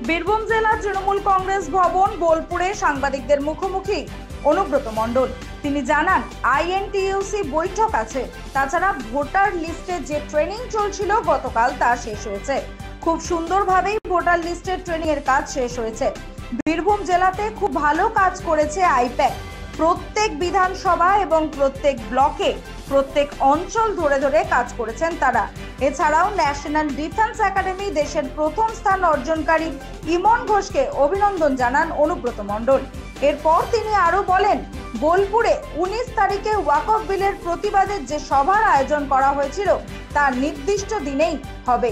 বীরভূম জেলার তৃণমূল কংগ্রেস ভবন বোলপুরে সাংবাদিকদের মুখোমুখি অনুব্রত মণ্ডল। তিনি জানান আইএনটিইউসি বৈঠক আছে, তাছাড়া ভোটার লিস্টে যে ট্রেনিং চলছিল গতকাল তা শেষ হয়েছে। খুব সুন্দরভাবেই ভোটার লিস্টের ট্রেনিং এর কাজ শেষ হয়েছে। বীরভূম জেলাতে খুব ভালো কাজ করেছে আইপ্যাক। প্রত্যেক বিধানসভা এবং প্রত্যেক ব্লকে প্রত্যেক অঞ্চল ধরে ধরে কাজ করেছেন তারা। এছাড়াও ন্যাশনাল ডিফেন্স একাডেমি দেশের প্রথম স্থান অর্জনকারী ইমন ঘোষকে অভিনন্দন জানান অনুব্রত মণ্ডল। এরপর তিনি আরো বলেন, বোলপুরে 19 তারিখে ওয়াকফ বিলের প্রতিবাদে যে সভার আয়োজন করা হয়েছিল তা নির্দিষ্ট দিনেই হবে।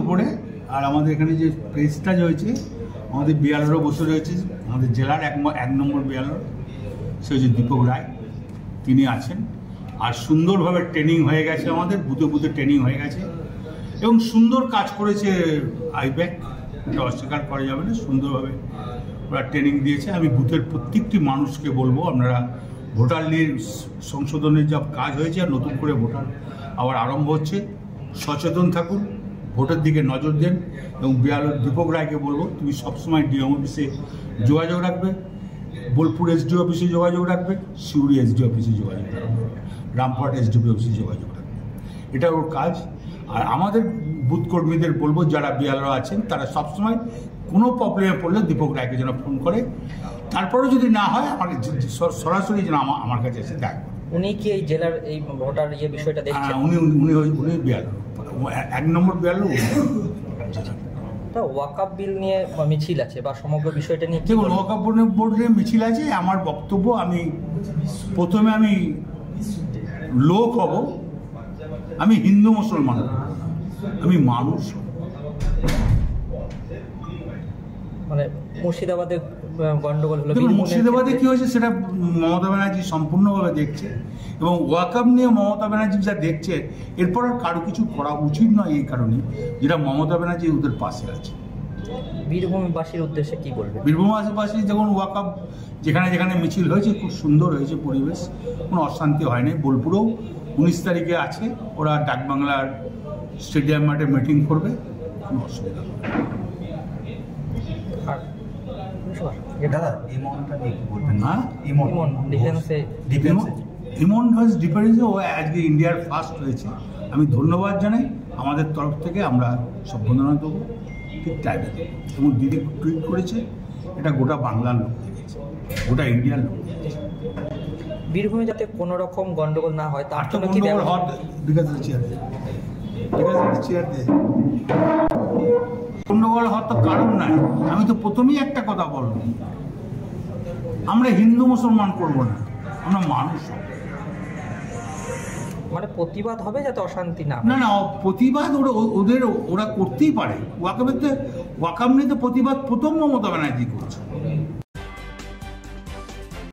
উপরে আর আমাদের এখানে যে প্রেসটা হয়েছে, আমাদের বিয়ালরও বসে রয়েছে, আমাদের জেলার এক নম্বর বিয়ালর সে হচ্ছে দীপক রায়, তিনি আছেন। আর সুন্দরভাবে ট্রেনিং হয়ে গেছে, আমাদের বুথে বুথে ট্রেনিং হয়ে গেছে এবং সুন্দর কাজ করেছে আইপ্যাক, এটা অস্বীকার করা যাবে না। সুন্দরভাবে ওরা ট্রেনিং দিয়েছে। আমি বুথের প্রত্যেকটি মানুষকে বলবো, আপনারা ভোটার লিস্ট সংশোধনের যা কাজ হয়েছে আর নতুন করে ভোটার আবার আরম্ভ হচ্ছে, সচেতন থাকুন, ভোটের দিকে নজর দেন। এবং বিয়ালর দীপক রায়কে বলবো, তুমি সবসময় ডিএম অফিসে যোগাযোগ রাখবে, বোলপুর এসডি অফিসে যোগাযোগ রাখবে, সিউড়ি এসডি অফিসে যোগাযোগ রাখবে, রামপুরহাট এসডিপি অফিসে যোগাযোগ রাখবে। এটা ওর কাজ। আর আমাদের বুথ কর্মীদের বলবো, যারা বিয়ালরা আছেন তারা সবসময় কোনো প্রবলেমে পড়লে দীপক রায়কে যেন ফোন করে, তারপরেও যদি না হয় আমাকে সরাসরি যেন আমার কাছে এসে দেখা। উনি কি এই জেলার এই ভোটার বিষয়টা দেখছেন? উনি বিয়ালর, এক নম্বর বিয়ালর। ওয়াকফ বিল নিয়ে মিছিল আছে বা সমগ্র বিষয়টা নিয়ে দেখুন, ওয়াকফ বোর্ডের মিছিল আছে। আমার বক্তব্য, আমি প্রথমে আমি লোক হব, আমি হিন্দু মুসলমান, আমি মানুষ। মানে মুর্শিদাবাদে গন্ডগোল হলো, মুর্শিদাবাদে কি হয়েছে সেটা মমতা ব্যানার্জি সম্পূর্ণভাবে দেখছে এবং ওয়াকফ নিয়ে মমতা ব্যানার্জি যা দেখছে, এরপর আর কারো কিছু করা উচিত নয়। এই কারণে যেটা মমতা ব্যানার্জি ওদের পাশে আছে। বীরভূমবাসীর উদ্দেশ্যে কি বলবেন? বীরভূমবাসী যখন ওয়াকফ যেখানে যেখানে মিছিল হয়েছে, খুব সুন্দর হয়েছে পরিবেশ, কোনো অশান্তি হয়নি। বোলপুরেও 19 তারিখে আছে, ওরা ডাকবাংলার স্টেডিয়াম মাঠে মিটিং করবে, কোনো অসুবিধা হবে না। ইমন ডিফেন্সে ও আজকে ইন্ডিয়ার ফার্স্ট হয়েছে, আমি ধন্যবাদ জানাই। আমাদের তরফ থেকে আমরা সম্বর্ধনা দেবো ঠিক টাইমে। এবং দিদি টুইট করেছে, এটা গোটা বাংলার লোক দেখেছে, গোটা ইন্ডিয়ার লোক দেখেছে। বীরভূমে যাতে কোনো রকম গন্ডগোল না হয় তার জন্য গন্ডগোল হওয়ার তো কারণ নাই। আমি তো প্রথমেই একটা কথা বলবো, আমরা হিন্দু মুসলমান করব না, আমরা মানুষ। মানে প্রতিবাদ হবে যাতে অশান্তি না। না, প্রতিবাদ ওরা করতেই পারে। ওয়াকফ নিয়ে তো প্রতিবাদ প্রথম মমতা ব্যানার্জি করছে।